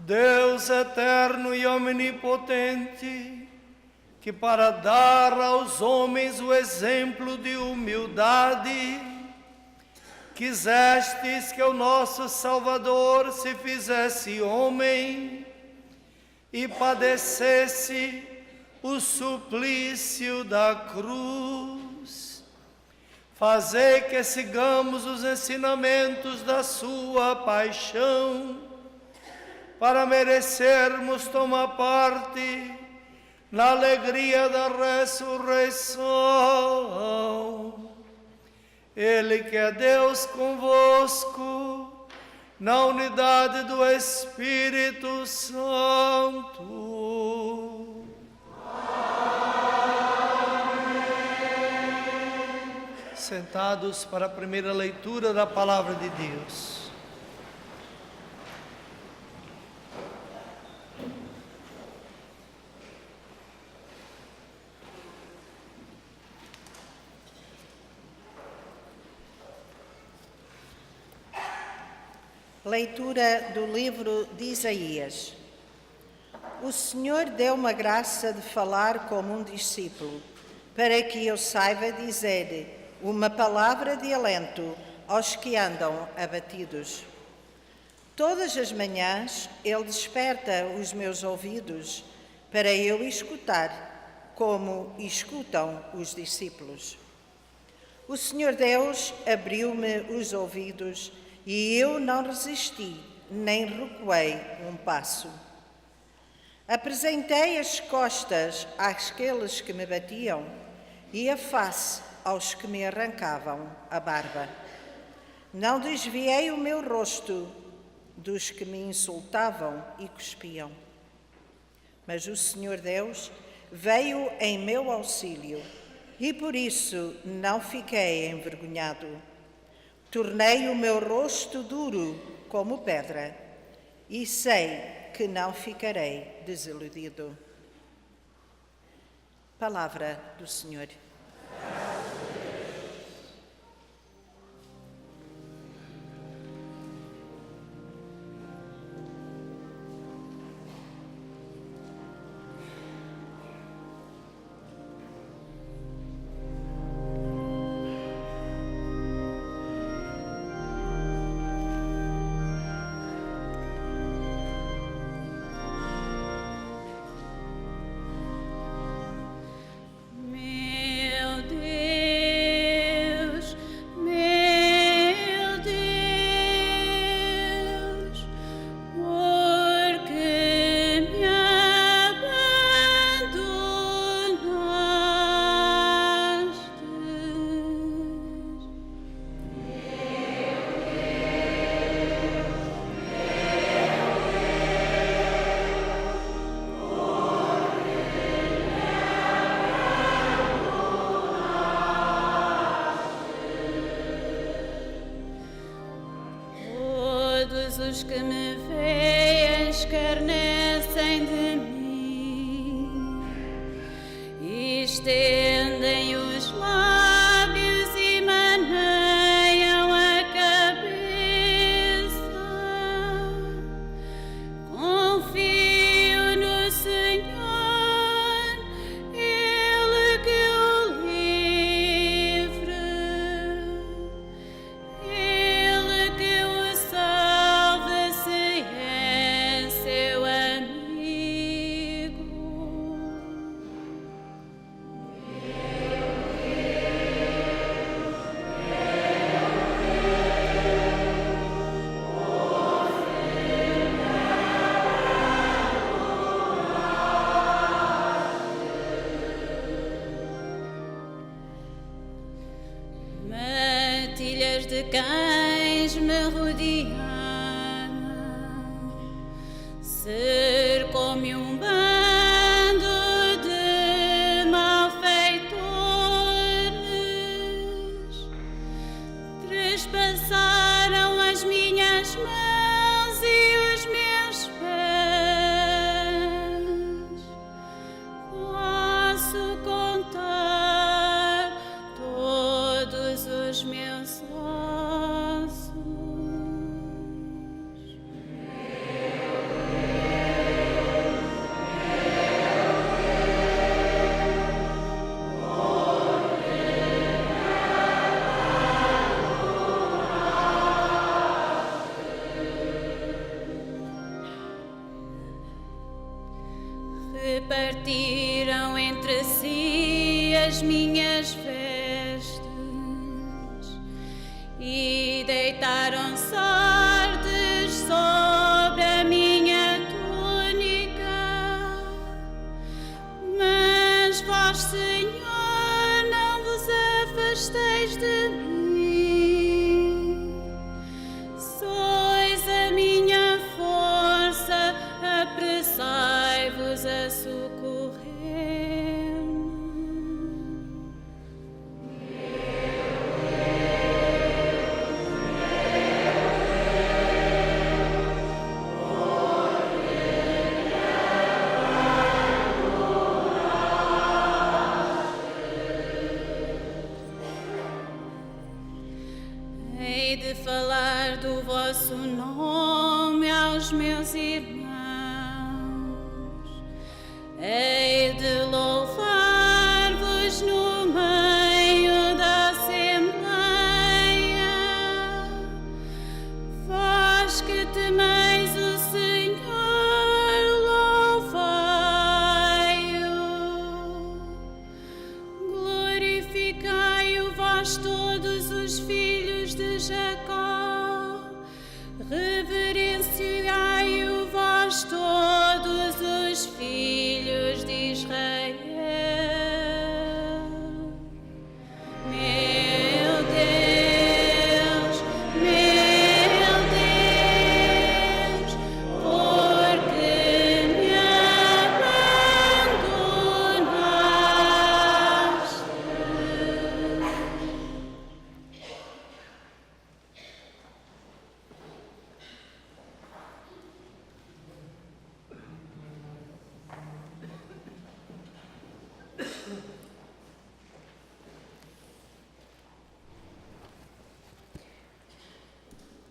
Deus eterno e onipotente, que para dar aos homens o exemplo de humildade, quisestes que o nosso Salvador se fizesse homem e padecesse o suplício da cruz. Fazei que sigamos os ensinamentos da sua paixão, para merecermos tomar parte na alegria da ressurreição. Ele que é Deus convosco, na unidade do Espírito Santo. Amém. Sentados para a primeira leitura da Palavra de Deus. Leitura do livro de Isaías. o Senhor deu-me a graça de falar como um discípulo, para que eu saiba dizer uma palavra de alento aos que andam abatidos. Todas as manhãs ele desperta os meus ouvidos para eu escutar, como escutam os discípulos. O Senhor Deus abriu-me os ouvidos e eu não resisti, nem recuei um passo. Apresentei as costas àqueles que me batiam e a face aos que me arrancavam a barba. Não desviei o meu rosto dos que me insultavam e cuspiam. Mas o Senhor Deus veio em meu auxílio e por isso não fiquei envergonhado. Tornei o meu rosto duro como pedra e sei que não ficarei desiludido. Palavra do Senhor. Os que me veem escarnecem de mim e estendem os lábios e maneiam a cabeça. Confio no Senhor, Ele que o livre, Ele que o salve se é seu amigo. Matilhas de cães me rodearam, cercou-me um bando de malfeitores, trespassaram as minhas mãos e os meus pés. Posso contar todos os meus ossos. Repartiram entre si as minhas vestes e deitaram sortes sobre a minha túnica. Mas vós, Senhor, não vos afasteis de mim. Sois a minha força, apressai-vos a socorrer-me. Hei de falar do vosso nome aos meus irmãos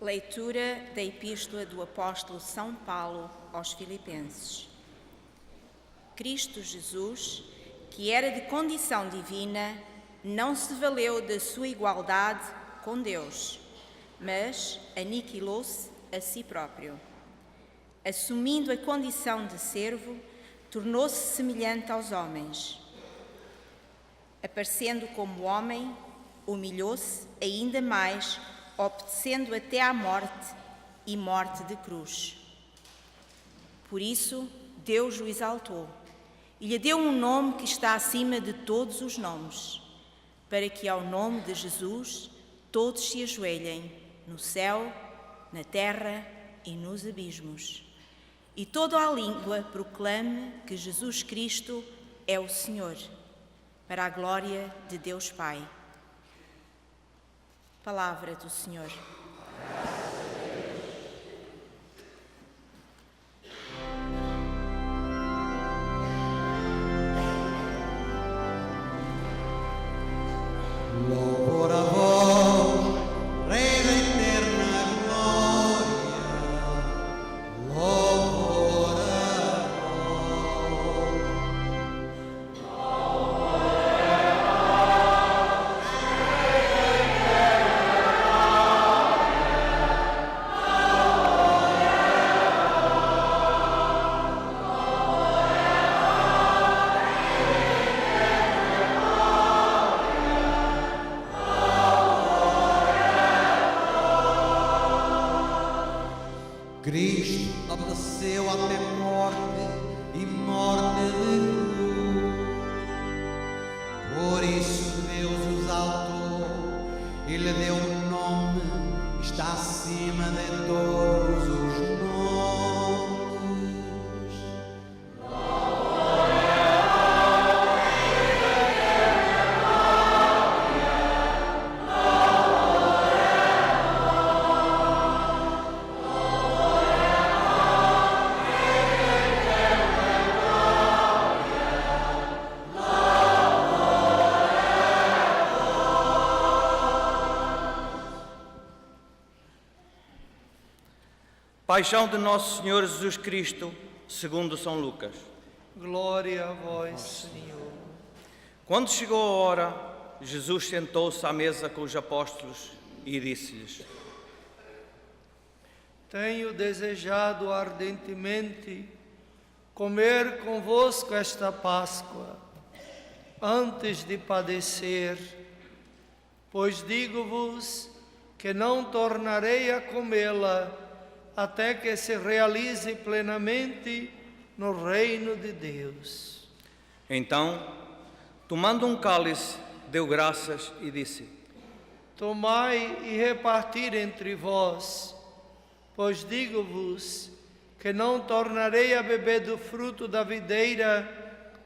Leitura da Epístola do Apóstolo São Paulo aos Filipenses. Cristo Jesus, que era de condição divina, não se valeu da sua igualdade com Deus, mas aniquilou-se a si próprio. Assumindo a condição de servo, tornou-se semelhante aos homens. Aparecendo como homem, humilhou-se ainda mais, obedecendo até à morte e morte de cruz. Por isso, Deus o exaltou e lhe deu um nome que está acima de todos os nomes, para que ao nome de Jesus todos se ajoelhem, no céu, na terra e nos abismos, e toda a língua proclame que Jesus Cristo é o Senhor, para a glória de Deus Pai. Palavra do Senhor. Louvor a vós, Rei da eterna glória, louvor a Cristo obedeceu até morte e morte de cruz. Por isso Deus o exaltou e lhe deu um nome que está acima de todos os nomes. Paixão de Nosso Senhor Jesus Cristo, segundo São Lucas. Glória a vós, Senhor. Quando chegou a hora, Jesus sentou-se à mesa com os apóstolos e disse-lhes: Tenho desejado ardentemente comer convosco esta Páscoa, antes de padecer, pois digo-vos que não tornarei a comê-la até que se realize plenamente no reino de Deus. Então, tomando um cálice, deu graças e disse: Tomai e repartir entre vós, pois digo-vos que não tornarei a beber do fruto da videira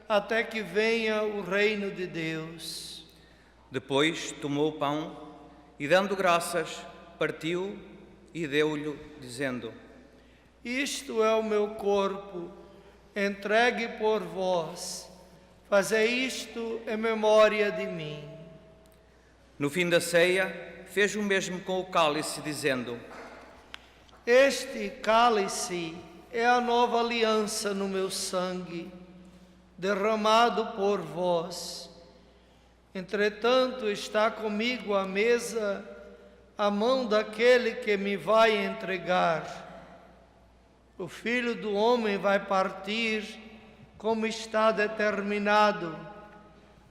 até que venha o reino de Deus. Depois tomou o pão e, dando graças, partiu e deu-lhe, dizendo: Isto é o meu corpo, entregue por vós. Fazei isto em memória de mim. No fim da ceia, fez o mesmo com o cálice, dizendo: Este cálice é a nova aliança no meu sangue, derramado por vós. Entretanto, está comigo à mesa a mão daquele que me vai entregar. O Filho do Homem vai partir como está determinado,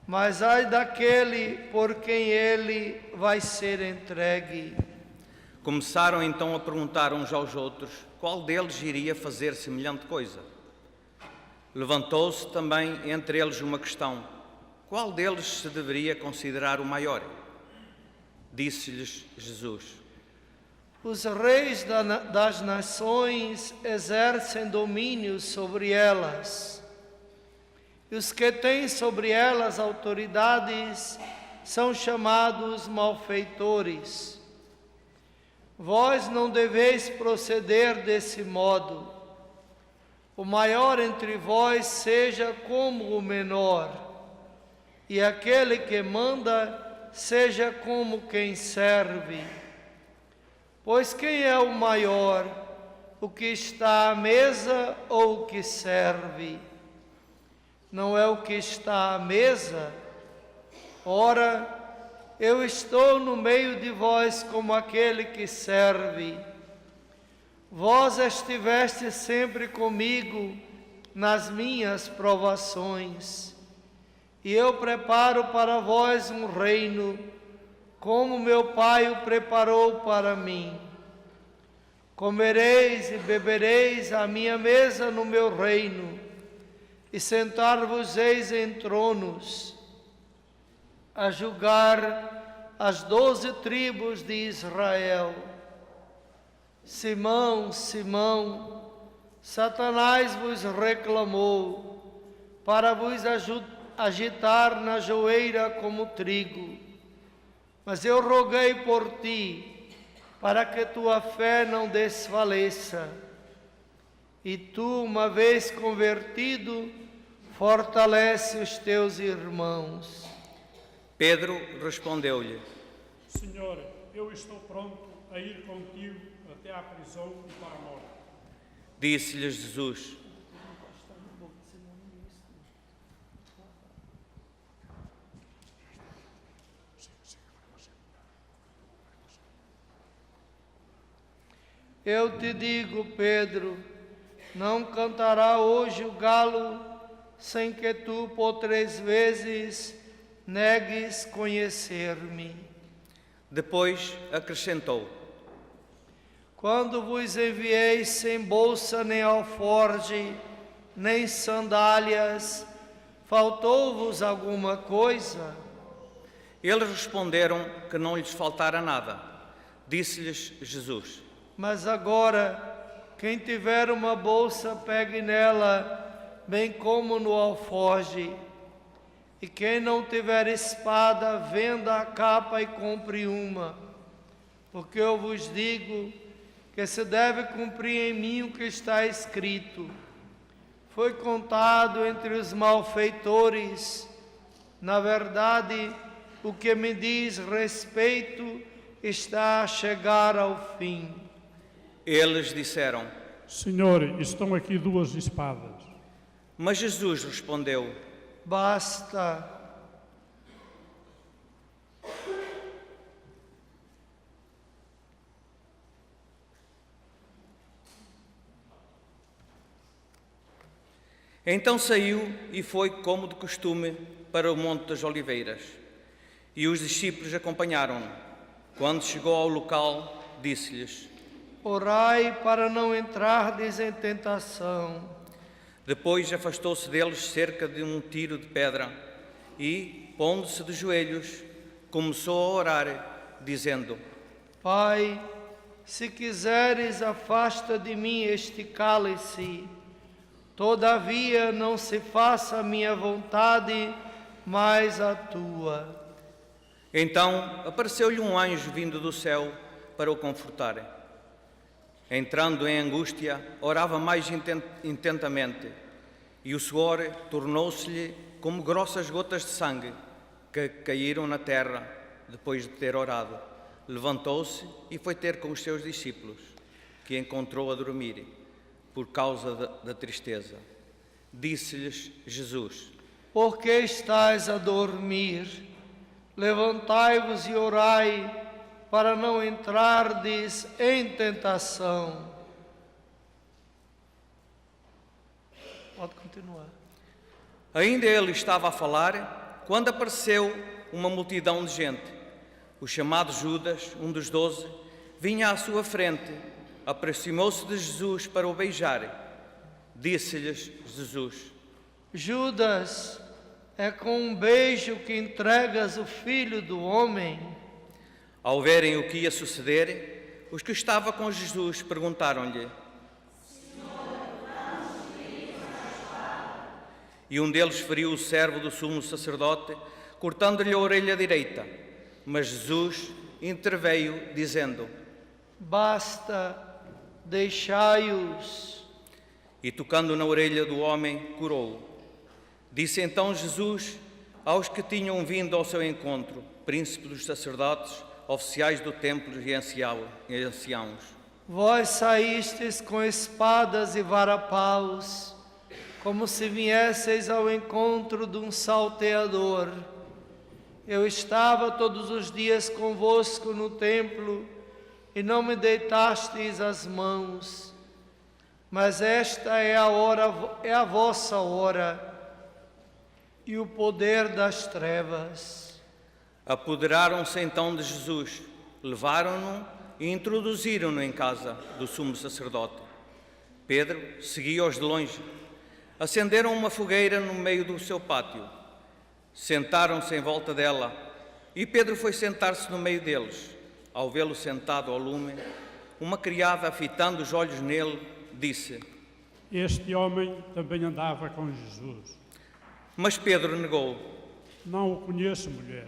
mas ai daquele por quem ele vai ser entregue. Começaram então a perguntar uns aos outros qual deles iria fazer semelhante coisa. Levantou-se também entre eles uma questão: qual deles se deveria considerar o maior? Disse-lhes Jesus: Os reis das nações exercem domínio sobre elas, e os que têm sobre elas autoridades são chamados malfeitores. Vós não deveis proceder desse modo. O maior entre vós seja como o menor, e aquele que manda seja como quem serve. Pois quem é o maior, o que está à mesa ou o que serve? Não é o que está à mesa? Ora, eu estou no meio de vós como aquele que serve. Vós estiveste sempre comigo nas minhas provações, e eu preparo para vós um reino, como meu Pai o preparou para mim. Comereis e bebereis à minha mesa no meu reino, e sentar-vos-eis em tronos, a julgar as 12 tribos de Israel. Simão, Simão, Satanás vos reclamou para vos agitar na joeira como trigo. Mas eu roguei por ti, para que tua fé não desfaleça. E tu, uma vez convertido, fortalece os teus irmãos. Pedro respondeu-lhe: Senhor, eu estou pronto a ir contigo até à prisão e para a morte. Disse-lhes Jesus: Eu te digo, Pedro, não cantará hoje o galo sem que tu por 3 vezes negues conhecer-me. Depois acrescentou: Quando vos enviei sem bolsa nem alforge, nem sandálias, faltou-vos alguma coisa? Eles responderam que não lhes faltara nada. Disse-lhes Jesus: Mas agora, quem tiver uma bolsa, pegue nela, bem como no alforge. E quem não tiver espada, venda a capa e compre uma. Porque eu vos digo que se deve cumprir em mim o que está escrito. Foi contado entre os malfeitores. Na verdade, o que me diz respeito está a chegar ao fim. Eles disseram: Senhor, estão aqui 2 espadas. Mas Jesus respondeu: Basta. Então saiu e foi, como de costume, para o Monte das Oliveiras. E os discípulos acompanharam-no. Quando chegou ao local, disse-lhes: Orai para não entrardes em tentação. Depois afastou-se deles cerca de um tiro de pedra e, pondo-se de joelhos, começou a orar, dizendo: Pai, se quiseres, afasta de mim este cálice. Todavia, não se faça a minha vontade, mas a tua. Então apareceu-lhe um anjo vindo do céu para o confortar. Entrando em angústia, orava mais intensamente, e o suor tornou-se-lhe como grossas gotas de sangue que caíram na terra depois de ter orado. Levantou-se e foi ter com os seus discípulos, que encontrou a dormir, por causa da tristeza. Disse-lhes Jesus: Por que estáis a dormir? Levantai-vos e orai, para não entrardes em tentação. Pode continuar. Ainda ele estava a falar, quando apareceu uma multidão de gente. O chamado Judas, um dos 12, vinha à sua frente, aproximou-se de Jesus para o beijar. Disse-lhes Jesus: Judas, é com um beijo que entregas o Filho do Homem? Ao verem o que ia suceder, os que estavam com Jesus perguntaram-lhe: E um deles feriu o servo do sumo sacerdote, cortando-lhe a orelha direita. Mas Jesus interveio, dizendo: Basta, deixai-os. E tocando na orelha do homem, curou-o. Disse então Jesus aos que tinham vindo ao seu encontro, príncipe dos sacerdotes, oficiais do templo e anciãos. Vós saístes com espadas e varapaus, como se viesseis ao encontro de um salteador. Eu estava todos os dias convosco no templo, e não me deitastes as mãos. Mas esta é a vossa hora, e o poder das trevas. Apoderaram-se então de Jesus, levaram-no e introduziram-no em casa do sumo sacerdote. Pedro seguia-os de longe. Acenderam uma fogueira no meio do seu pátio. Sentaram-se em volta dela, e Pedro foi sentar-se no meio deles. Ao vê-lo sentado ao lume, uma criada, fitando os olhos nele, disse: Este homem também andava com Jesus. Mas Pedro negou. Não o conheço, mulher.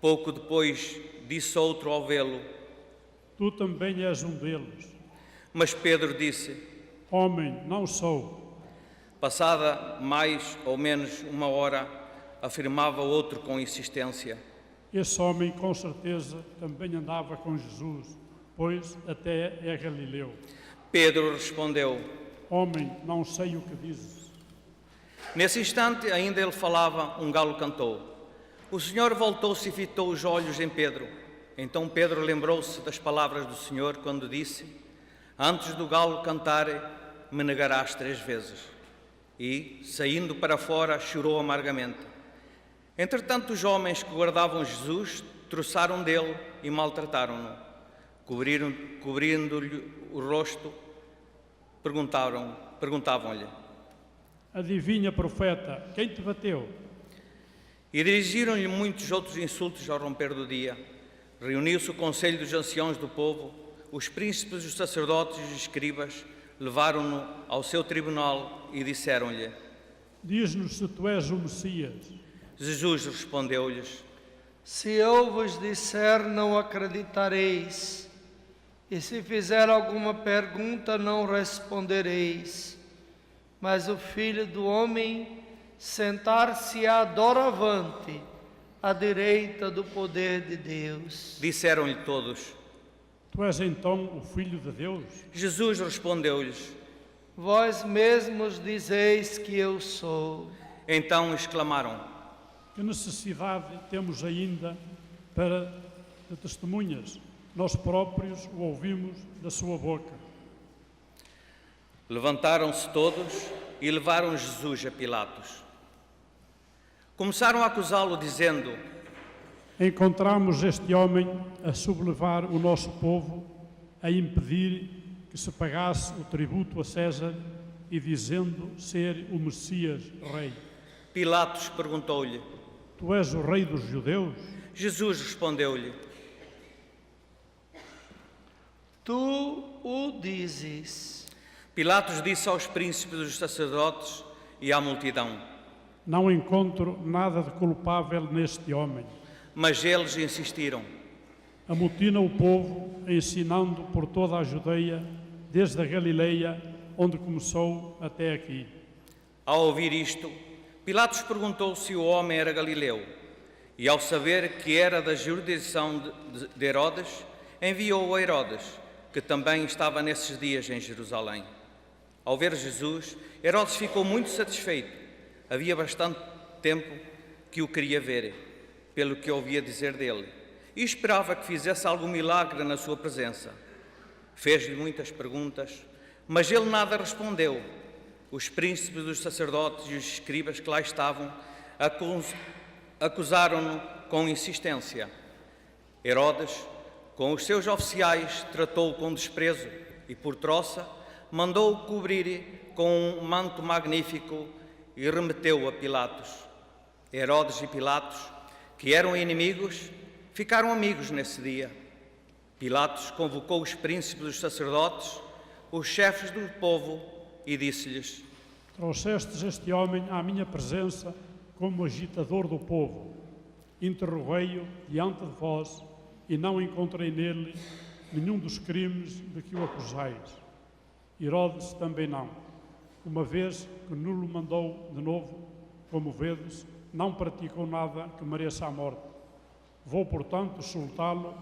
Pouco depois, disse outro ao vê-lo. Tu também és um deles. Mas Pedro disse: Homem, não sou. Passada mais ou menos uma hora, afirmava outro com insistência: Esse homem, com certeza, também andava com Jesus, pois até é galileu. Pedro respondeu: Homem, não sei o que dizes. Nesse instante, ainda ele falava, um galo cantou. O Senhor voltou-se e fitou os olhos em Pedro. Então Pedro lembrou-se das palavras do Senhor quando disse: Antes do galo cantar, me negarás 3 vezes. E, saindo para fora, chorou amargamente. Entretanto, os homens que guardavam Jesus troçaram dele e maltrataram-no. Cobrindo-lhe o rosto, perguntavam-lhe: Adivinha, profeta, quem te bateu? E dirigiram-lhe muitos outros insultos ao romper do dia. Reuniu-se o conselho dos anciãos do povo, os príncipes, os sacerdotes e os escribas levaram-no ao seu tribunal e disseram-lhe: Diz-nos se tu és o Messias. Jesus respondeu-lhes: Se eu vos disser, não acreditareis, e se fizer alguma pergunta, não respondereis. Mas o Filho do Homem sentar-se-á doravante, à direita do poder de Deus. Disseram-lhe todos: Tu és então o Filho de Deus? Jesus respondeu-lhes: Vós mesmos dizeis que eu sou. Então exclamaram: Que necessidade temos ainda de testemunhas? Nós próprios o ouvimos da sua boca. Levantaram-se todos e levaram Jesus a Pilatos. Começaram a acusá-lo, dizendo: Encontramos este homem a sublevar o nosso povo, a impedir que se pagasse o tributo a César e dizendo ser o Messias rei. Pilatos perguntou-lhe: Tu és o rei dos judeus? Jesus respondeu-lhe: Tu o dizes. Pilatos disse aos príncipes dos sacerdotes e à multidão: Não encontro nada de culpável neste homem. Mas eles insistiram. Amotina o povo, ensinando por toda a Judeia, desde a Galileia, onde começou, até aqui. Ao ouvir isto, Pilatos perguntou se o homem era galileu, e ao saber que era da jurisdição de Herodes, enviou a Herodes, que também estava nesses dias em Jerusalém. Ao ver Jesus, Herodes ficou muito satisfeito. Havia bastante tempo que o queria ver, pelo que ouvia dizer dele, e esperava que fizesse algum milagre na sua presença. Fez-lhe muitas perguntas, mas ele nada respondeu. Os príncipes dos sacerdotes e os escribas que lá estavam acusaram-no com insistência. Herodes, com os seus oficiais, tratou-o com desprezo e, por troça, mandou-o cobrir com um manto magnífico e remeteu-o a Pilatos. Herodes e Pilatos, que eram inimigos, ficaram amigos nesse dia. Pilatos convocou os príncipes dos sacerdotes, os chefes do povo, e disse-lhes: Trouxestes este homem à minha presença como agitador do povo. Interroguei-o diante de vós e não encontrei nele nenhum dos crimes de que o acusais. Herodes também não, uma vez que nulo mandou de novo, como vedes, não praticou nada que mereça a morte. Vou, portanto, soltá-lo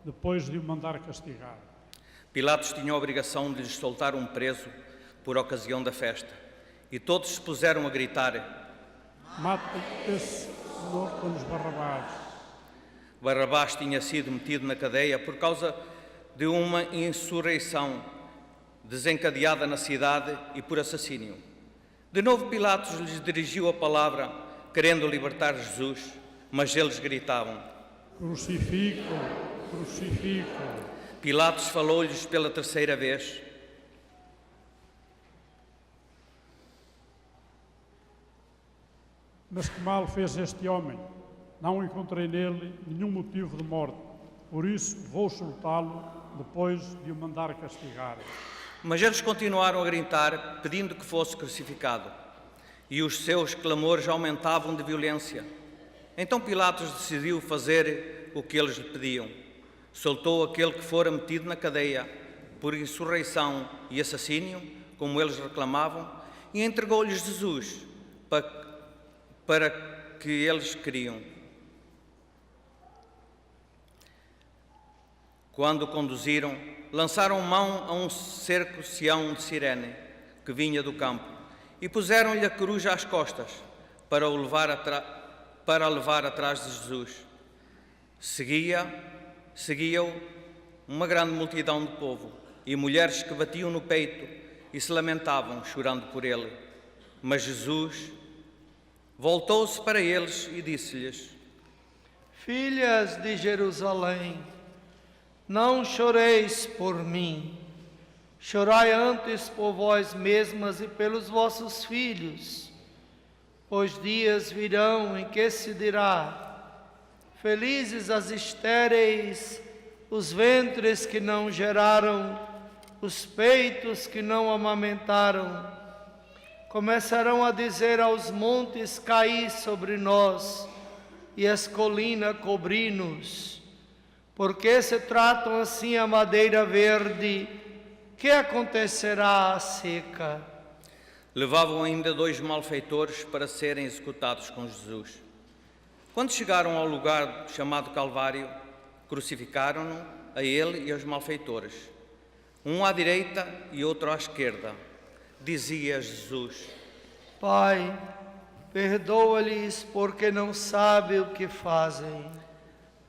depois de o mandar castigar. Pilatos tinha a obrigação de lhes soltar um preso por ocasião da festa, e todos se puseram a gritar: Matem esse senhor com-nos Barrabás. Barrabás tinha sido metido na cadeia por causa de uma insurreição desencadeada na cidade e por assassínio. De novo Pilatos lhes dirigiu a palavra, querendo libertar Jesus, mas eles gritavam: Crucificam, crucificam. Pilatos falou-lhes pela terceira vez: Mas que mal fez este homem? Não encontrei nele nenhum motivo de morte. Por isso vou soltá-lo depois de o mandar castigar. Mas eles continuaram a gritar, pedindo que fosse crucificado. E os seus clamores aumentavam de violência. Então Pilatos decidiu fazer o que eles lhe pediam. Soltou aquele que fora metido na cadeia por insurreição e assassínio, como eles reclamavam, e entregou-lhes Jesus para que eles queriam. Quando o conduziram, lançaram mão a um cerco Sião de Cirene, que vinha do campo, e puseram-lhe a cruz às costas, para levar atrás de Jesus. Seguia-o uma grande multidão de povo, e mulheres que batiam no peito e se lamentavam, chorando por ele. Mas Jesus voltou-se para eles e disse-lhes: Filhas de Jerusalém, não choreis por mim, chorai antes por vós mesmas e pelos vossos filhos, pois dias virão em que se dirá: felizes as estéreis, os ventres que não geraram, os peitos que não amamentaram. Começarão a dizer aos montes: caí sobre nós, e as colinas cobri-nos. Por que se tratam assim a madeira verde? Que acontecerá à seca? Levavam ainda 2 malfeitores para serem executados com Jesus. Quando chegaram ao lugar chamado Calvário, crucificaram-no, a ele e aos malfeitores, um à direita e outro à esquerda. Dizia Jesus: Pai, perdoa-lhes, porque não sabem o que fazem.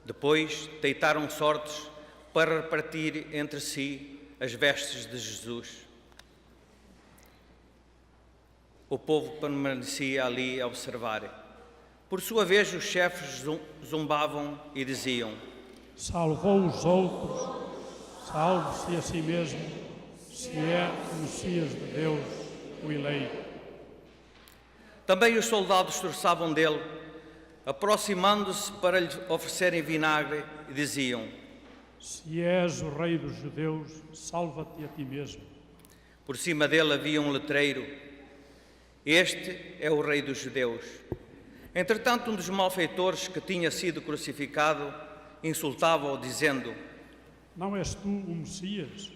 Depois deitaram sortes para repartir entre si as vestes de Jesus. O povo permanecia ali a observar. Por sua vez, os chefes zombavam e diziam: Salvou os outros, salve-se a si mesmo, se é o Messias de Deus, o eleito. Também os soldados torçavam dele, aproximando-se para lhe oferecerem vinagre, e diziam: Se és o rei dos judeus, salva-te a ti mesmo. Por cima dele havia um letreiro: Este é o rei dos judeus. Entretanto, um dos malfeitores que tinha sido crucificado insultava-o, dizendo: Não és tu o Messias?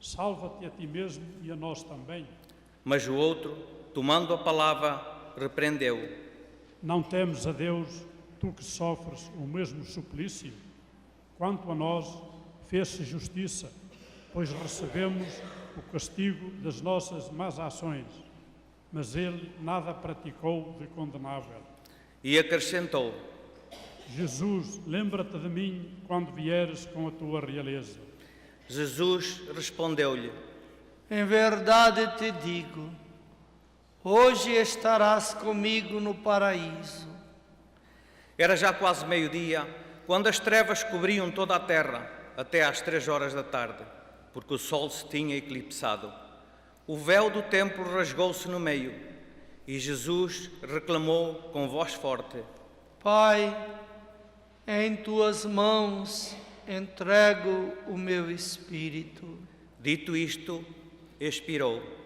Salva-te a ti mesmo e a nós também. Mas o outro, tomando a palavra, repreendeu-o. Não temes a Deus, tu que sofres o mesmo suplício? Quanto a nós, fez-se justiça, pois recebemos o castigo das nossas más ações, mas ele nada praticou de condenável. E acrescentou: Jesus, lembra-te de mim quando vieres com a tua realeza. Jesus respondeu-lhe: Em verdade te digo, hoje estarás comigo no paraíso. Era já quase meio-dia, quando as trevas cobriam toda a terra, até às 3 horas da tarde, porque o sol se tinha eclipsado. O véu do templo rasgou-se no meio, e Jesus reclamou com voz forte: Pai, em tuas mãos entrego o meu espírito. Dito isto, expirou.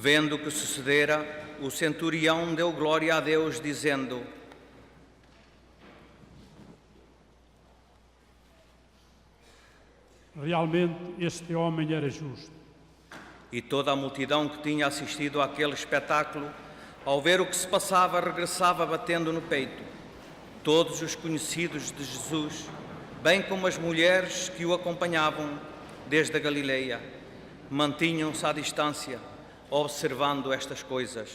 Vendo o que sucedera, o centurião deu glória a Deus, dizendo: realmente este homem era justo. E toda a multidão que tinha assistido àquele espetáculo, ao ver o que se passava, regressava batendo no peito. Todos os conhecidos de Jesus, bem como as mulheres que o acompanhavam desde a Galileia, mantinham-se à distância, observando estas coisas.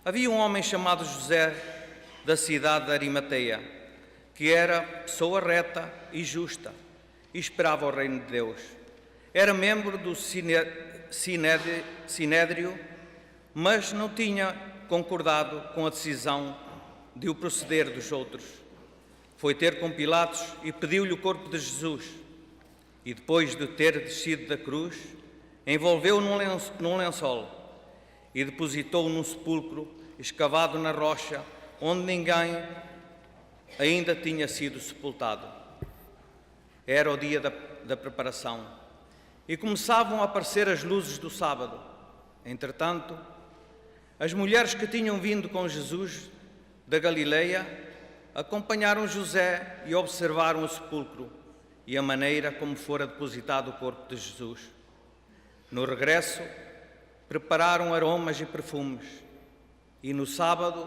Havia um homem chamado José, da cidade de Arimateia, que era pessoa reta e justa, e esperava o reino de Deus. Era membro do Sinédrio, mas não tinha concordado com a decisão de o proceder dos outros. Foi ter com Pilatos e pediu-lhe o corpo de Jesus. E depois de ter descido da cruz, envolveu-o num lençol e depositou-o num sepulcro escavado na rocha, onde ninguém ainda tinha sido sepultado. Era o dia da preparação e começavam a aparecer as luzes do sábado. Entretanto, as mulheres que tinham vindo com Jesus da Galileia acompanharam José e observaram o sepulcro e a maneira como fora depositado o corpo de Jesus. No regresso, prepararam aromas e perfumes e no sábado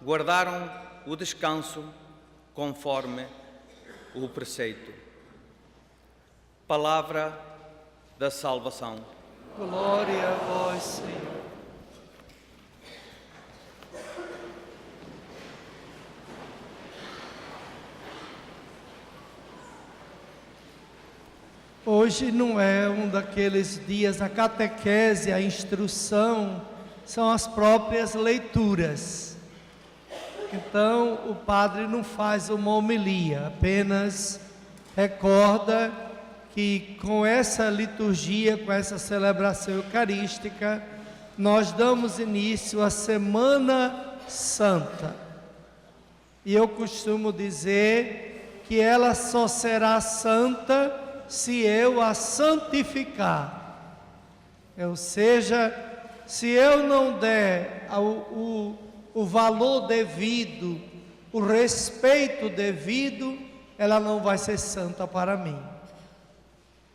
guardaram o descanso conforme o preceito. Palavra da salvação. Glória a vós, Senhor. Hoje não é um daqueles dias, a catequese, a instrução, são as próprias leituras. Então, o padre não faz uma homilia, apenas recorda que com essa liturgia, com essa celebração eucarística, nós damos início à Semana Santa. E eu costumo dizer que ela só será santa se eu a santificar. Ou seja, se eu não der o valor devido, o respeito devido, ela não vai ser santa para mim.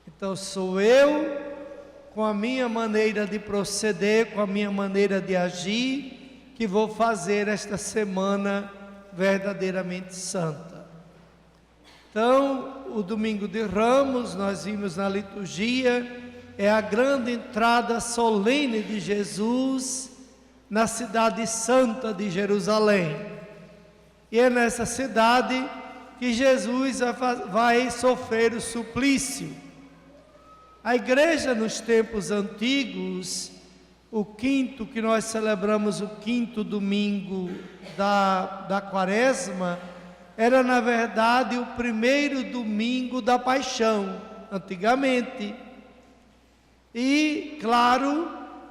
Então sou eu, com a minha maneira de proceder, com a minha maneira de agir, que vou fazer esta semana verdadeiramente santa. Então, o domingo de Ramos, nós vimos na liturgia, é a grande entrada solene de Jesus na cidade santa de Jerusalém. E é nessa cidade que Jesus vai sofrer o suplício. A igreja nos tempos antigos, o quinto, que nós celebramos o quinto domingo da quaresma, era na verdade o primeiro domingo da paixão, antigamente. E, claro,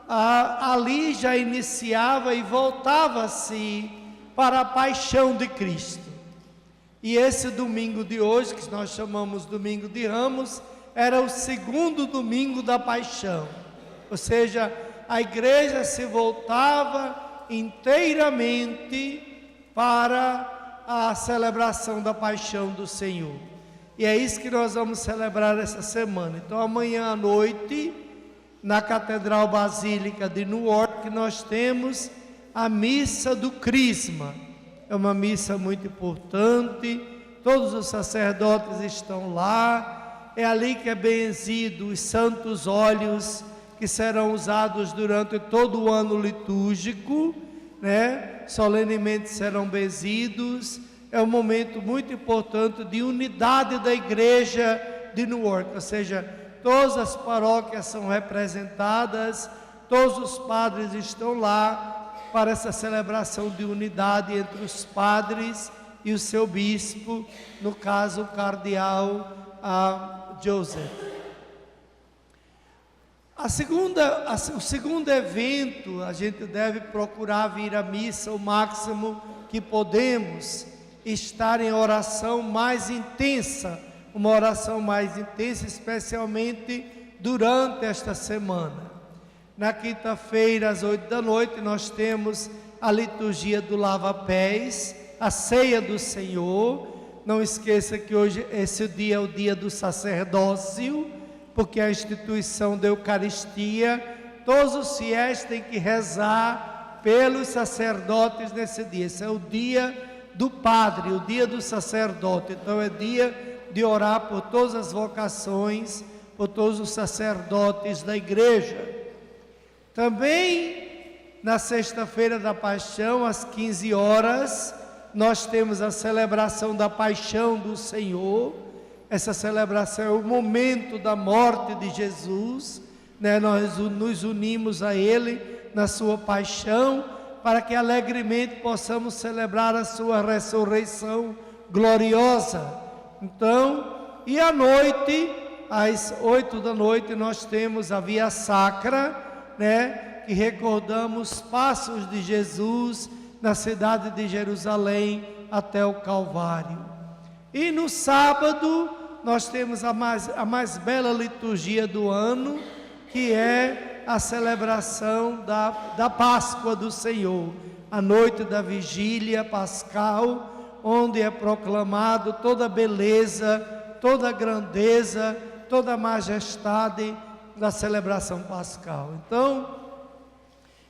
ali já iniciava e voltava-se para a paixão de Cristo. E esse domingo de hoje, que nós chamamos Domingo de Ramos, era o segundo domingo da paixão. Ou seja, a igreja se voltava inteiramente para a celebração da paixão do Senhor. E é isso que nós vamos celebrar essa semana. Então, amanhã à noite, na Catedral Basílica de Newark, nós temos a missa do Crisma. É uma missa muito importante, todos os sacerdotes estão lá. É ali que é benzido os santos óleos que serão usados durante todo o ano litúrgico, né? Solenemente serão benzidos. É um momento muito importante de unidade da igreja de Newark, ou seja, todas as paróquias são representadas, todos os padres estão lá para essa celebração de unidade entre os padres e o seu bispo, no caso o cardeal Joseph. O segundo evento, a gente deve procurar vir à missa o máximo que podemos, estar em oração mais intensa, uma oração mais intensa, especialmente durante esta semana. Na quinta-feira, às 8 da noite, nós temos a liturgia do lava-pés, a ceia do Senhor. Não esqueça que hoje esse dia é o dia do sacerdócio, porque a instituição da Eucaristia, todos os fiéis têm que rezar pelos sacerdotes nesse dia. Esse é o dia do padre, o dia do sacerdote. Então é dia de orar por todas as vocações, por todos os sacerdotes da igreja. Também na sexta-feira da Paixão, às 15 horas, nós temos a celebração da Paixão do Senhor. Essa celebração é o momento da morte de Jesus, né? Nós nos unimos a Ele na sua paixão, para que alegremente possamos celebrar a sua ressurreição gloriosa. Então, e à noite, às 8 da noite, nós temos a Via Sacra, né, que recordamos os passos de Jesus na cidade de Jerusalém até o Calvário. E no sábado nós temos a mais bela liturgia do ano, que é a celebração da Páscoa do Senhor, a noite da vigília pascal, onde é proclamado toda a beleza, toda a grandeza, toda a majestade da celebração pascal. Então,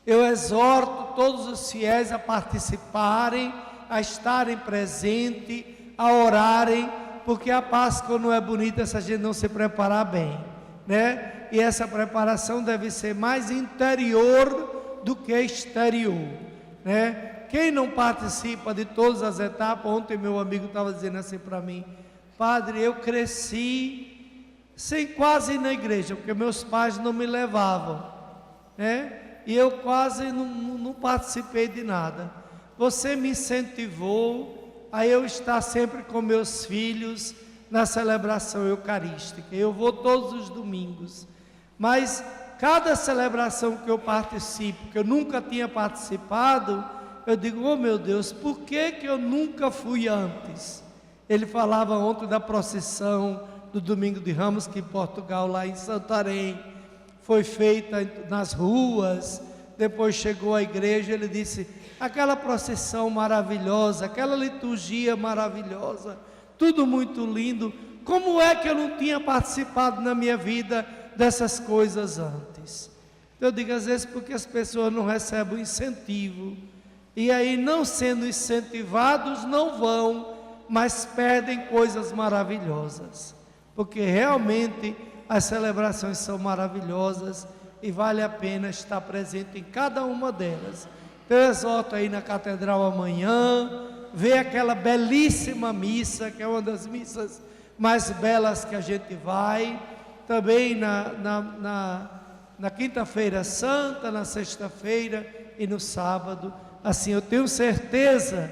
eu exorto todos os fiéis a participarem, a estarem presentes, a orarem, porque a Páscoa não é bonita se a gente não se preparar bem, né? E essa preparação deve ser mais interior do que exterior, né? Quem não participa de todas as etapas, ontem meu amigo estava dizendo assim para mim: padre, eu cresci sem quase ir na igreja, porque meus pais não me levavam, né? E eu quase não participei de nada. Você me incentivou a eu estar sempre com meus filhos na celebração eucarística. Eu vou todos os domingos, mas cada celebração que eu participo, que eu nunca tinha participado, eu digo: oh meu Deus, por que eu nunca fui antes? Ele falava ontem da procissão do Domingo de Ramos, que em Portugal, lá em Santarém, foi feita nas ruas, depois chegou à igreja. Ele disse: aquela procissão maravilhosa, aquela liturgia maravilhosa, tudo muito lindo, como é que eu não tinha participado na minha vida dessas coisas antes? Eu digo, às vezes, porque as pessoas não recebem o incentivo, e aí, não sendo incentivados, não vão, mas perdem coisas maravilhosas, porque realmente as celebrações são maravilhosas e vale a pena estar presente em cada uma delas. Eu exorto aí na catedral amanhã, ver aquela belíssima missa, que é uma das missas mais belas que a gente vai. Também na quinta-feira santa, na sexta-feira e no sábado. Assim, eu tenho certeza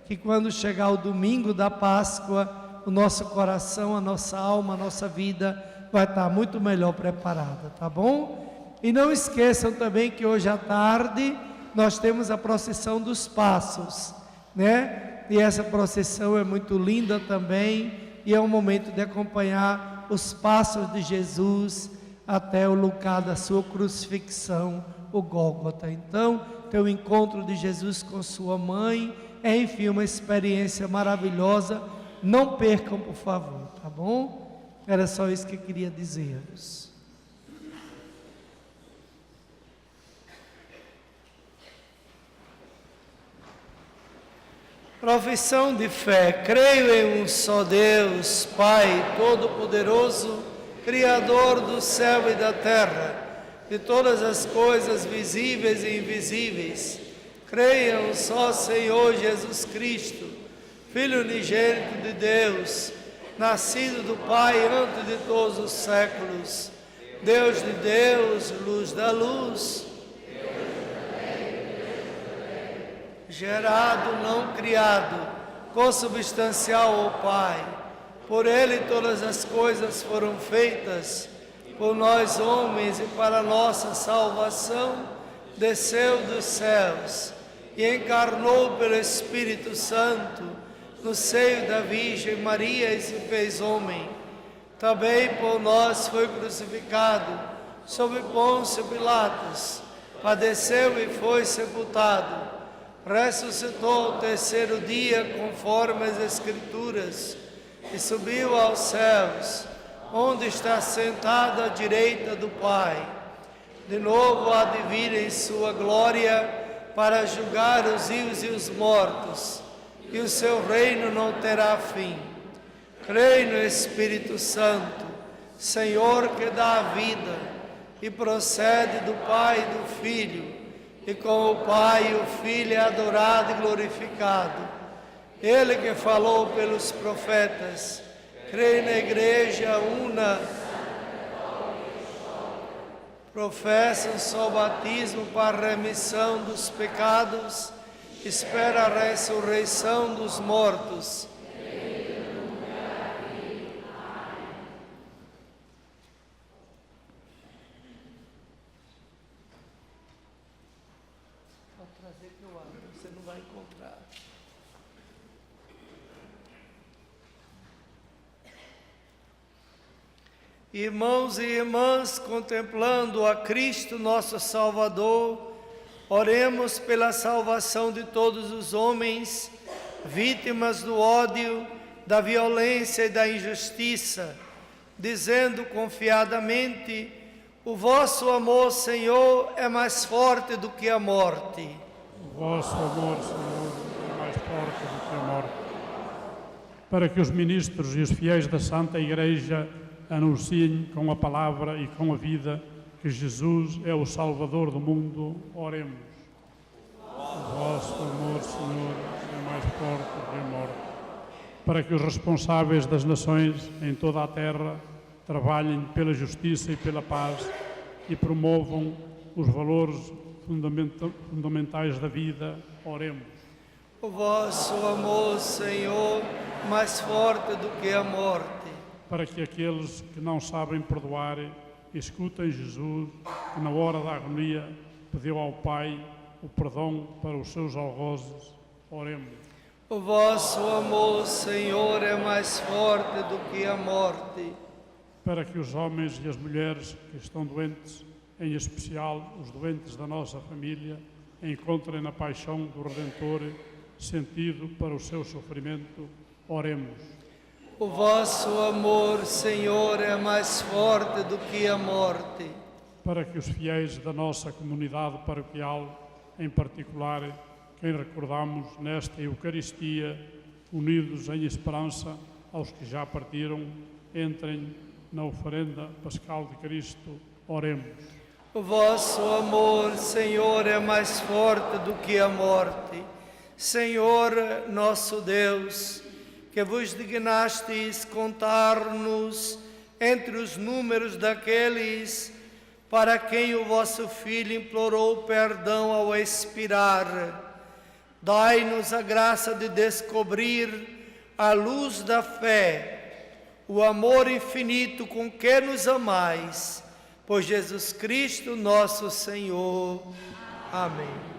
que quando chegar o domingo da Páscoa, o nosso coração, a nossa alma, a nossa vida vai estar muito melhor preparada, tá bom? E não esqueçam também que hoje à tarde nós temos a procissão dos passos, né? E essa procissão é muito linda também, e é um momento de acompanhar os passos de Jesus até o lugar da sua crucifixão, o Gólgota. Então, ter o encontro de Jesus com sua mãe é, enfim, uma experiência maravilhosa. Não percam, por favor, tá bom? Era só isso que eu queria dizer-vos. Profissão de fé. Creio em um só Deus, Pai Todo-Poderoso, Criador do céu e da terra, de todas as coisas visíveis e invisíveis. Creio em um só Senhor Jesus Cristo, Filho unigênito de Deus, nascido do Pai antes de todos os séculos, Deus de Deus, luz da luz, gerado, não criado, consubstancial ao Pai. Por Ele todas as coisas foram feitas, por nós homens e para nossa salvação, desceu dos céus e encarnou pelo Espírito Santo no seio da Virgem Maria e se fez homem. Também por nós foi crucificado, sob Pôncio Pilatos, padeceu e foi sepultado, ressuscitou ao terceiro dia conforme as Escrituras e subiu aos céus, onde está sentado à direita do Pai. De novo há de vir em sua glória para julgar os vivos e os mortos, e o seu reino não terá fim. Creio no Espírito Santo, Senhor que dá a vida, e procede do Pai e do Filho, e com o Pai e o Filho é adorado e glorificado. Ele que falou pelos profetas, creio na Igreja una, professa um só batismo para a remissão dos pecados, espera a ressurreição dos mortos. Pode trazer que eu abro, você não vai encontrar. Irmãos e irmãs, contemplando a Cristo nosso Salvador, oremos pela salvação de todos os homens, vítimas do ódio, da violência e da injustiça, dizendo confiadamente: o vosso amor, Senhor, é mais forte do que a morte. O vosso amor, Senhor, é mais forte do que a morte. Para que os ministros e os fiéis da Santa Igreja anunciem com a palavra e com a vida que Jesus é o Salvador do mundo, oremos. O vosso amor, Senhor, é mais forte do que a morte. Para que os responsáveis das nações em toda a terra trabalhem pela justiça e pela paz e promovam os valores fundamentais da vida, oremos. O vosso amor, Senhor, mais forte do que a morte. Para que aqueles que não sabem perdoar escutem Jesus, que na hora da agonia pediu ao Pai o perdão para os seus algozes, oremos. O vosso amor, Senhor, é mais forte do que a morte. Para que os homens e as mulheres que estão doentes, em especial os doentes da nossa família, encontrem na paixão do Redentor sentido para o seu sofrimento, oremos. O vosso amor, Senhor, é mais forte do que a morte. Para que os fiéis da nossa comunidade paroquial, em particular, quem recordamos nesta Eucaristia, unidos em esperança aos que já partiram, entrem na oferenda pascal de Cristo, oremos. O vosso amor, Senhor, é mais forte do que a morte. Senhor, nosso Deus, que vos dignastes contar-nos entre os números daqueles para quem o vosso Filho implorou perdão ao expirar, dai-nos a graça de descobrir, à luz da fé, o amor infinito com que nos amais, por Jesus Cristo nosso Senhor. Amém.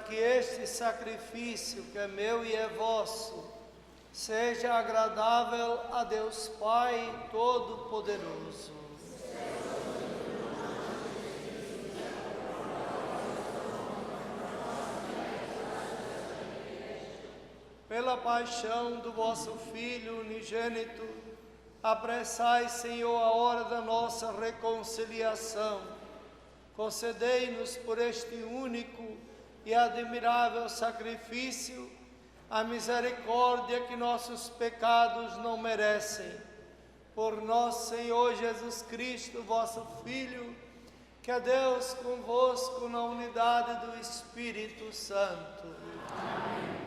que este sacrifício, que é meu e é vosso, seja agradável a Deus Pai Todo-Poderoso. Pela paixão do vosso Filho unigênito, apressai, Senhor, a hora da nossa reconciliação. Concedei-nos por este único e admirável sacrifício a misericórdia que nossos pecados não merecem. Por nosso Senhor Jesus Cristo, vosso Filho, que é Deus convosco na unidade do Espírito Santo. Amém.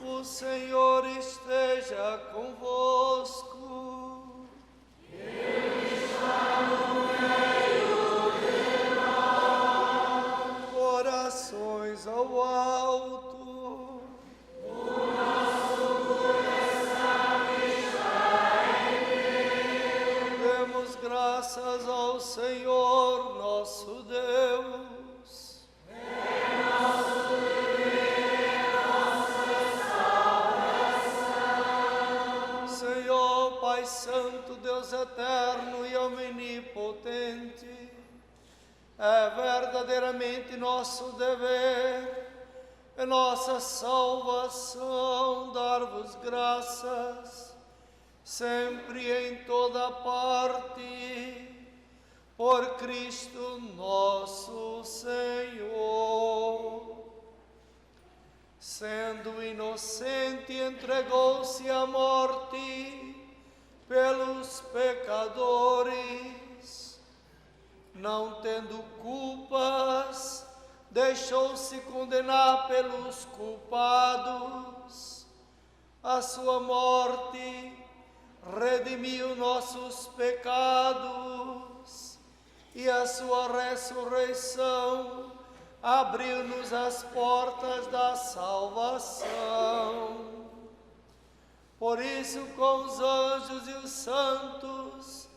O Senhor esteja convosco. Ele está no meio de nós. Corações ao alto. O nosso coração está em Deus. Demos graças ao Senhor nosso Deus. Pai Santo, Deus eterno e omnipotente, é verdadeiramente nosso dever, é nossa salvação dar-vos graças, sempre e em toda parte, por Cristo nosso Senhor. Sendo inocente, entregou-se à morte pelos pecadores, não tendo culpas, deixou-se condenar pelos culpados. A sua morte redimiu nossos pecados e a sua ressurreição abriu-nos as portas da salvação. Por isso, com os anjos e os santos,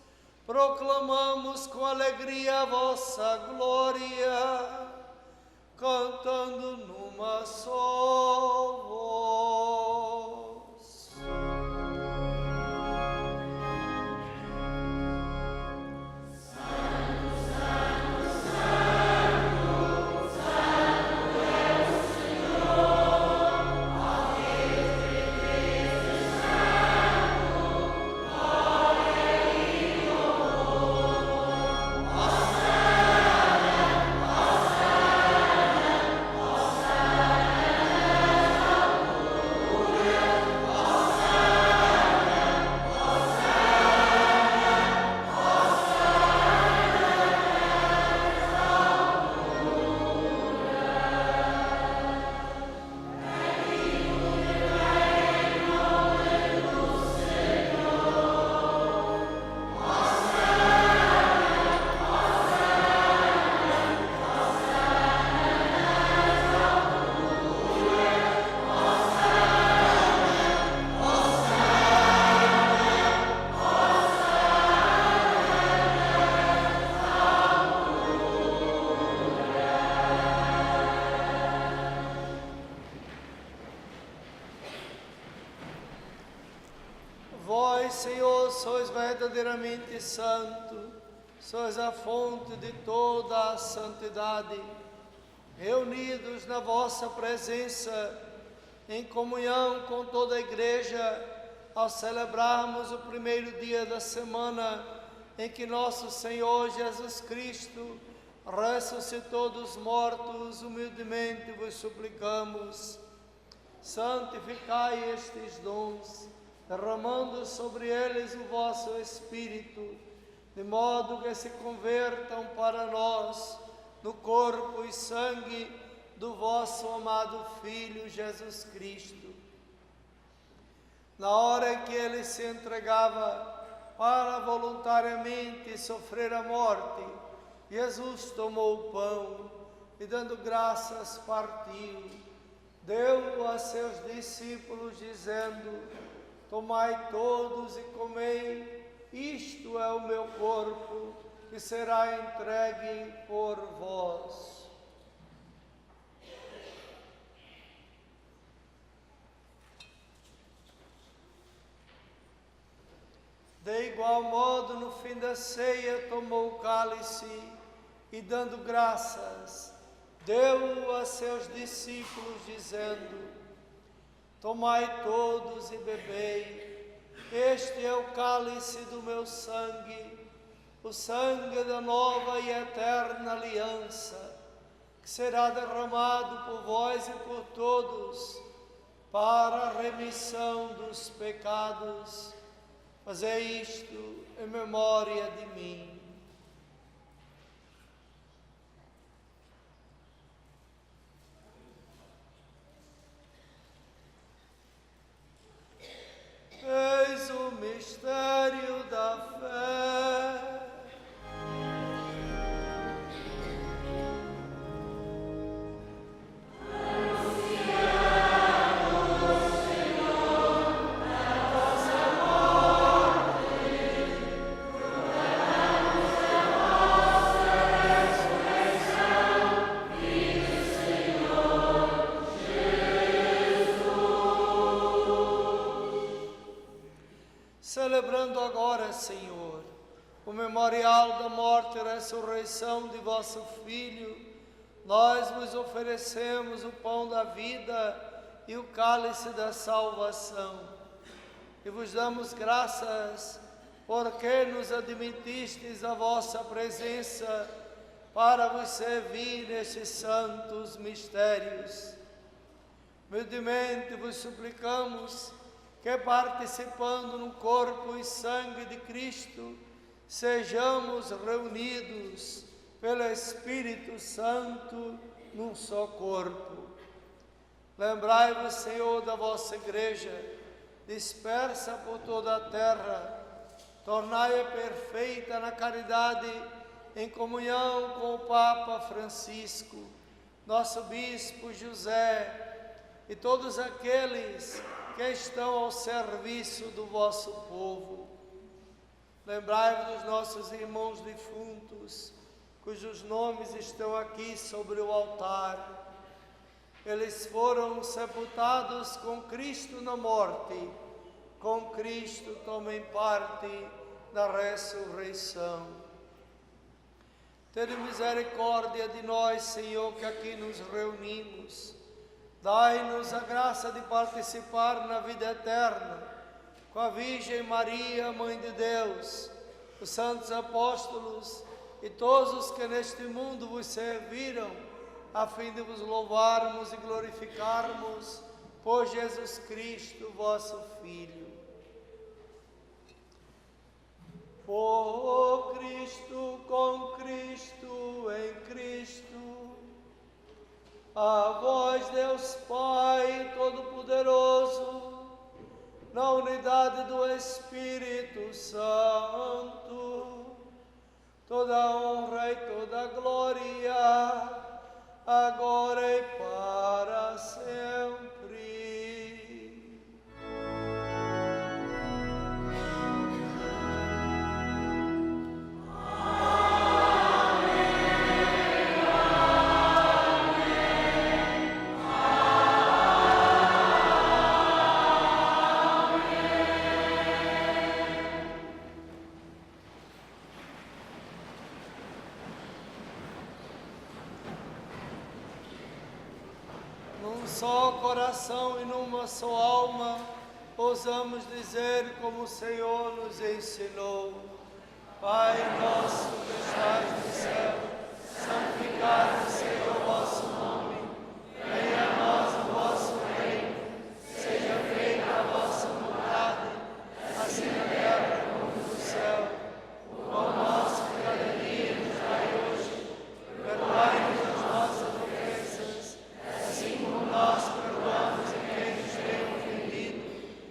proclamamos com alegria a vossa glória, cantando numa só voz. Vós, Senhor, sois verdadeiramente santo, sois a fonte de toda a santidade. Reunidos na vossa presença, em comunhão com toda a Igreja, ao celebrarmos o primeiro dia da semana em que nosso Senhor Jesus Cristo ressuscitou dos mortos, humildemente vos suplicamos, santificai estes dons, derramando sobre eles o vosso Espírito, de modo que se convertam para nós no corpo e sangue do vosso amado Filho Jesus Cristo. Na hora em que ele se entregava para voluntariamente sofrer a morte, Jesus tomou o pão e, dando graças, partiu, deu-o a seus discípulos, dizendo: tomai todos e comei, isto é o meu corpo, que será entregue por vós. De igual modo, no fim da ceia, tomou o cálice e, dando graças, deu-o a seus discípulos, dizendo: Tomai todos e bebei, este é o cálice do meu sangue, o sangue da nova e eterna aliança, que será derramado por vós e por todos, para a remissão dos pecados. Fazei isto em memória de mim. Eis o mistério da fé. Celebrando agora, Senhor, o memorial da morte e ressurreição de vosso Filho, nós vos oferecemos o pão da vida e o cálice da salvação. E vos damos graças porque nos admitistes a vossa presença para vos servir nestes santos mistérios. Humildemente vos suplicamos que, participando no corpo e sangue de Cristo, sejamos reunidos pelo Espírito Santo num só corpo. Lembrai-vos, Senhor, da vossa Igreja, dispersa por toda a terra, tornai-a perfeita na caridade, em comunhão com o Papa Francisco, nosso Bispo José e todos aqueles que estão ao serviço do vosso povo. Lembrai-vos dos nossos irmãos defuntos, cujos nomes estão aqui sobre o altar. Eles foram sepultados com Cristo na morte, com Cristo tomem parte na ressurreição. Tende misericórdia de nós, Senhor, que aqui nos reunimos. Dai-nos a graça de participar na vida eterna com a Virgem Maria, Mãe de Deus, os santos apóstolos e todos os que neste mundo vos serviram, a fim de vos louvarmos e glorificarmos por Jesus Cristo, vosso Filho. Por Cristo, com Cristo, em Cristo, a vós, Deus Pai Todo-Poderoso, na unidade do Espírito Santo, toda honra e toda glória, agora e para sempre. Só coração e numa só alma, ousamos dizer como o Senhor nos ensinou: Pai nosso que estás no céu, santificado seja o vosso nome, venha a nós o vosso reino, seja feita a vossa vontade, assim na terra como no céu. O pão nosso de cada dia nos dai hoje, perdoai-nos as nossas ofensas, assim como nós perdoamos a quem nos tem ofendido,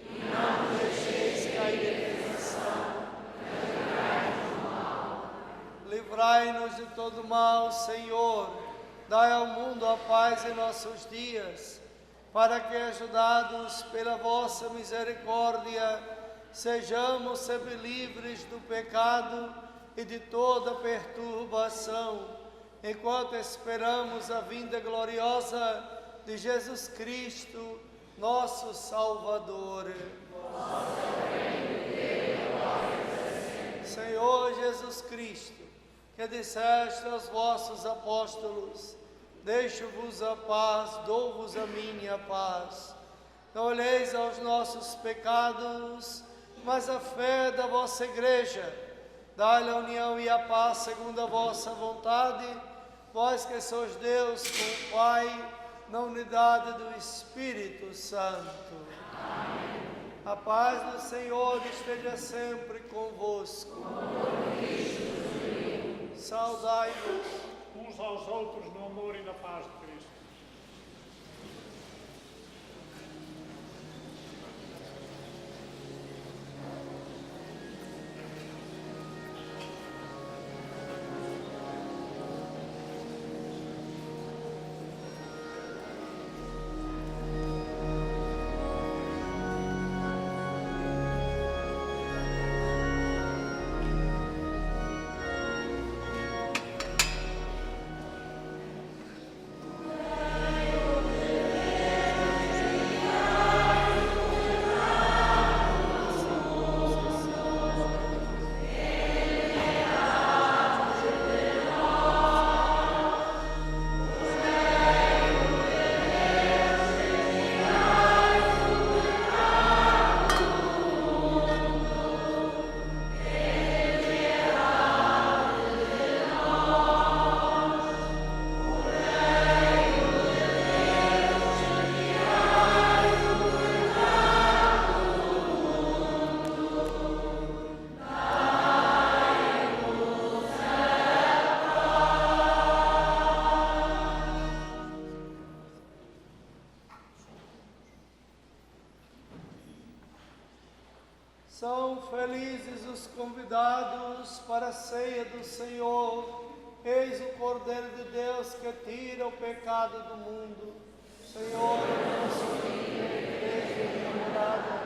e não nos deixeis cair em tentação, mas livrai-nos do mal. Livrai-nos de todo mal, Senhor. Dai ao mundo a paz em nossos dias, para que, ajudados pela vossa misericórdia, sejamos sempre livres do pecado e de toda perturbação, enquanto esperamos a vinda gloriosa de Jesus Cristo, nosso Salvador. Vosso reino, Deus, Senhor Jesus Cristo, que disseste aos vossos apóstolos: deixo-vos a paz, dou-vos a minha paz. Não olheis aos nossos pecados, mas a fé da vossa Igreja. Dai-lhe a união e a paz segundo a vossa vontade, vós que sois Deus com o Pai, na unidade do Espírito Santo. Amém. A paz do Senhor esteja sempre convosco. Saudai-vos uns aos outros no amor e na paz de Cristo. São felizes os convidados para a ceia do Senhor. Eis o Cordeiro de Deus que tira o pecado do mundo. Senhor, eu nosso filho, igreja e namorada,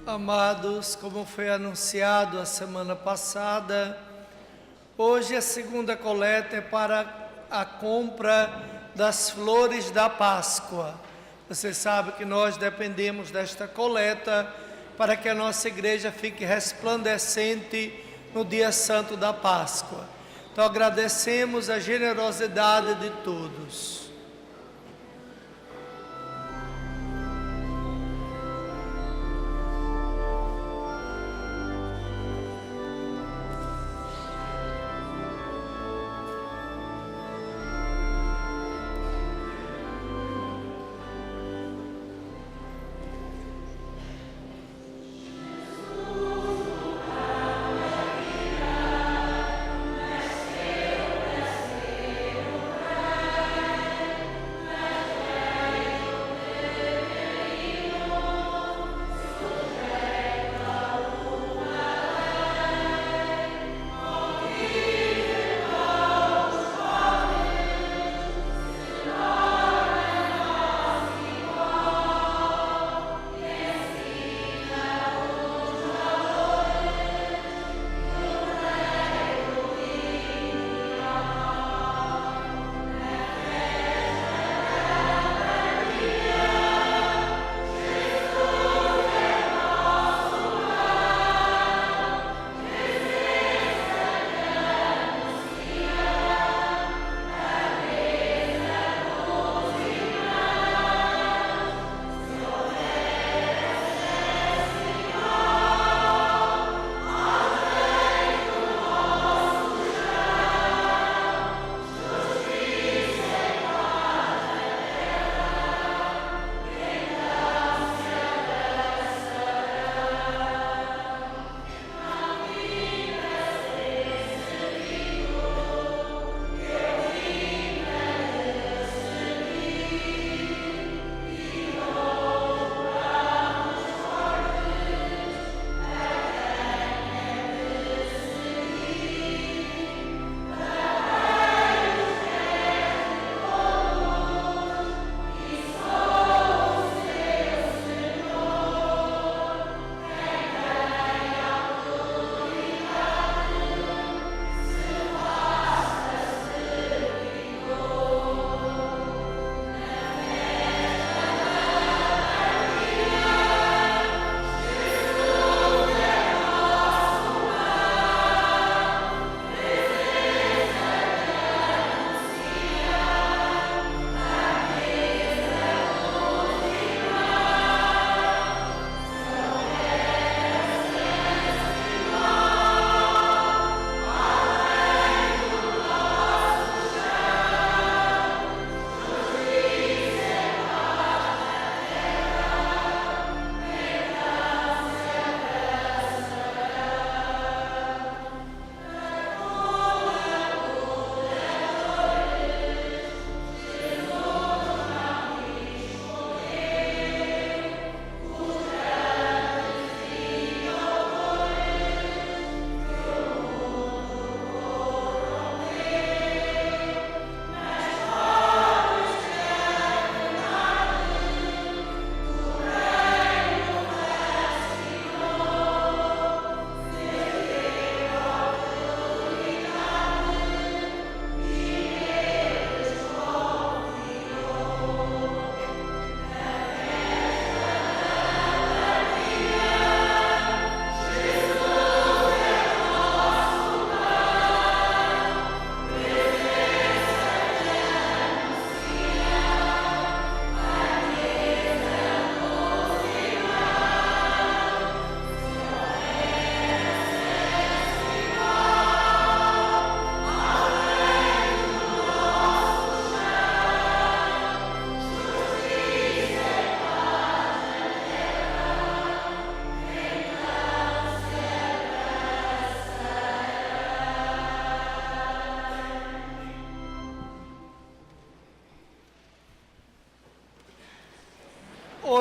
Amados, como foi anunciado a semana passada, hoje a segunda coleta é para a compra das flores da Páscoa. Você sabe que nós dependemos desta coleta para que a nossa igreja fique resplandecente no dia santo da Páscoa. Então agradecemos a generosidade de todos.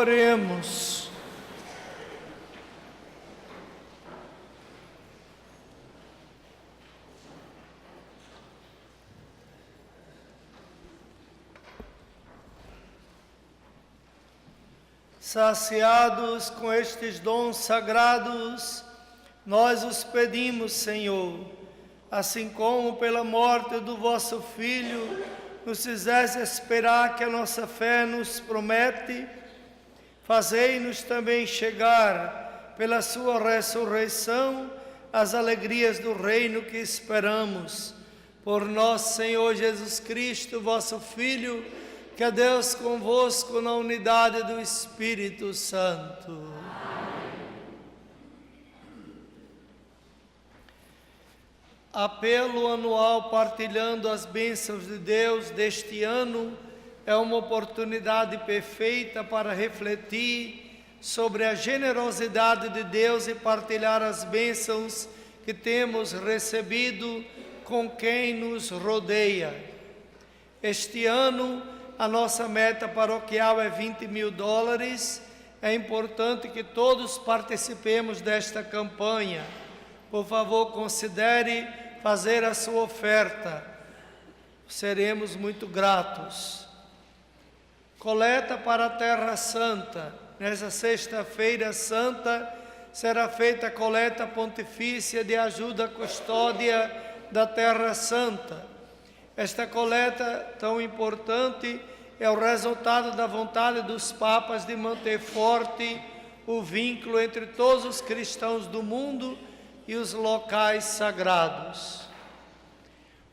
Oremos. Saciados com estes dons sagrados, nós os pedimos, Senhor, assim como pela morte do vosso Filho, nos fizeste esperar que a nossa fé nos promete, fazei-nos também chegar, pela sua ressurreição, às alegrias do reino que esperamos. Por nosso Senhor Jesus Cristo, vosso Filho, que é Deus convosco na unidade do Espírito Santo. Apelo anual partilhando as bênçãos de Deus deste ano é uma oportunidade perfeita para refletir sobre a generosidade de Deus e partilhar as bênçãos que temos recebido com quem nos rodeia. Este ano, a nossa meta paroquial é $20 mil. É importante que todos participemos desta campanha. Por favor, considere fazer a sua oferta. Seremos muito gratos. Coleta para a Terra Santa. Nessa sexta-feira santa será feita a coleta pontifícia de ajuda à custódia da Terra Santa. Esta coleta tão importante é o resultado da vontade dos papas de manter forte o vínculo entre todos os cristãos do mundo e os locais sagrados.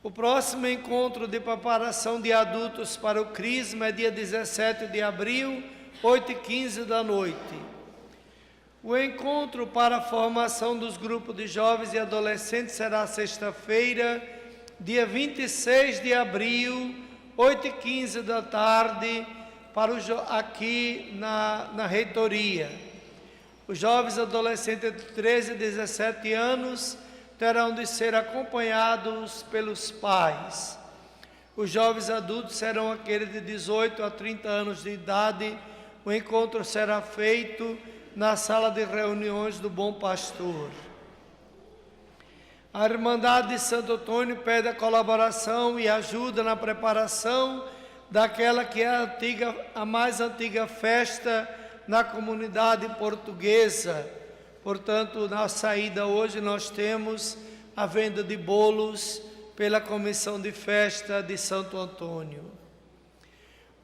O próximo encontro de preparação de adultos para o Crisma é dia 17 de abril, 8h15 da noite. O encontro para a formação dos grupos de jovens e adolescentes será sexta-feira, dia 26 de abril, 8h15 da tarde, aqui na reitoria. Os jovens adolescentes entre 13 e 17 anos terão de ser acompanhados pelos pais. Os jovens adultos serão aqueles de 18 a 30 anos de idade. O encontro será feito na sala de reuniões do Bom Pastor. A Irmandade de Santo Antônio pede a colaboração e ajuda na preparação daquela que é a mais antiga festa na comunidade portuguesa. Portanto, na saída hoje nós temos a venda de bolos pela Comissão de Festa de Santo Antônio.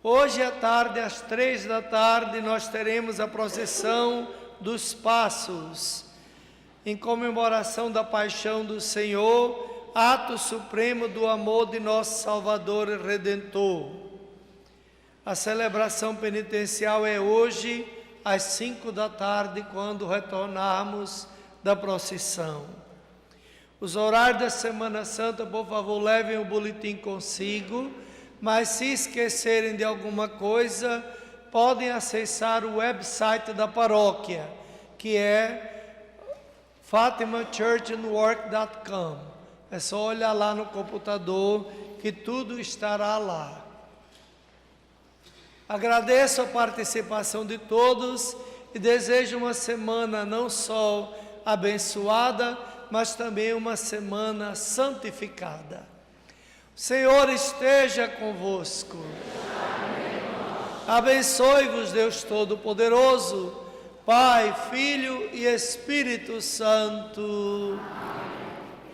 Hoje à tarde, às 3 da tarde, nós teremos a procissão dos Passos, em comemoração da paixão do Senhor, ato supremo do amor de nosso Salvador e Redentor. A celebração penitencial é hoje, às 5 da tarde, quando retornarmos da procissão. Os horários da Semana Santa, por favor, levem o boletim consigo, mas se esquecerem de alguma coisa, podem acessar o website da paróquia, que é fatimachurchandwork.com. É só olhar lá no computador que tudo estará lá. Agradeço a participação de todos e desejo uma semana não só abençoada, mas também uma semana santificada. O Senhor esteja convosco. Abençoe-vos, Deus Todo-Poderoso, Pai, Filho e Espírito Santo.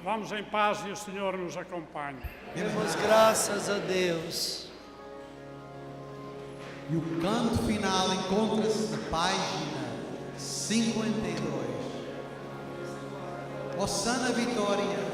Vamos em paz e o Senhor nos acompanhe. Demos graças a Deus. E o canto final encontra-se na página 52. Hosanna Vitória.